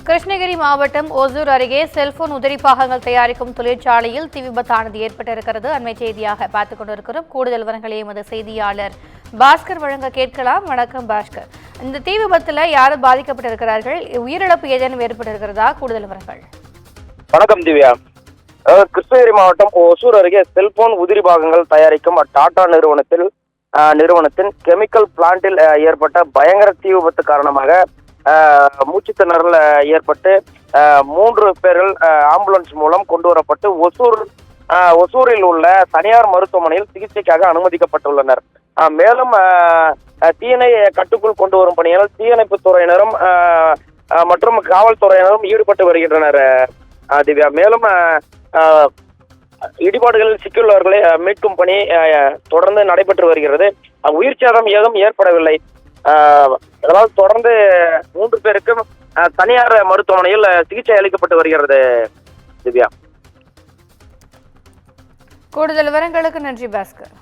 கிருஷ்ணகிரி மாவட்டம் ஓசூர் அருகே செல்போன் உதிரி பாகங்கள் தயாரிக்கும் தொழிற்சாலையில் தீ விபத்தானது ஏற்பட்டிருக்கிறது. அண்மை செய்தியாக பார்த்துக் கொண்டிருக்கிறோம். கூடுதல் விவரங்களை எமது செய்தியாளர் பாஸ்கர் வழங்க கேட்கலாம். வணக்கம் பாஸ்கர், இந்த தீ விபத்துல யாரும் பாதிக்கப்பட்டிருக்கிறார்கள்? உயிரிழப்பு ஏதேனும் ஏற்பட்டிருக்கிறதா? கூடுதல் விவரங்கள். வணக்கம் திவ்யா. கிருஷ்ணகிரி மாவட்டம் ஓசூர் அருகே செல்போன் உதிரி பாகங்கள் தயாரிக்கும் டாடா நிறுவனத்தின் கெமிக்கல் பிளான்டில் ஏற்பட்ட பயங்கர தீ விபத்து காரணமாக மூச்சுத்திணறல் ஏற்பட்டு 3 பேர்கள் ஆம்புலன்ஸ் மூலம் கொண்டு வரப்பட்டு ஒசூரில் உள்ள தனியார் மருத்துவமனையில் சிகிச்சைக்காக அனுமதிக்கப்பட்டுள்ளனர். மேலும் தீயினை கட்டுக்குள் கொண்டு வரும் பணியில் தீயணைப்பு துறையினரும் மற்றும் காவல்துறையினரும் ஈடுபட்டு வருகின்றனர் திவ்யா. மேலும் இடிபாடுகளில் சிக்கியுள்ளவர்களை மீட்கும் பணி தொடர்ந்து நடைபெற்று வருகிறது. உயிர் சேதம் ஏதும் ஏற்படவில்லை. அதாவது தொடர்ந்து 3 பேருக்கும் தனியார் மருத்துவமனையில் சிகிச்சை அளிக்கப்பட்டு வருகிறது திவ்யா. கூடுதல் விவரங்களுக்கு நன்றி பாஸ்கர்.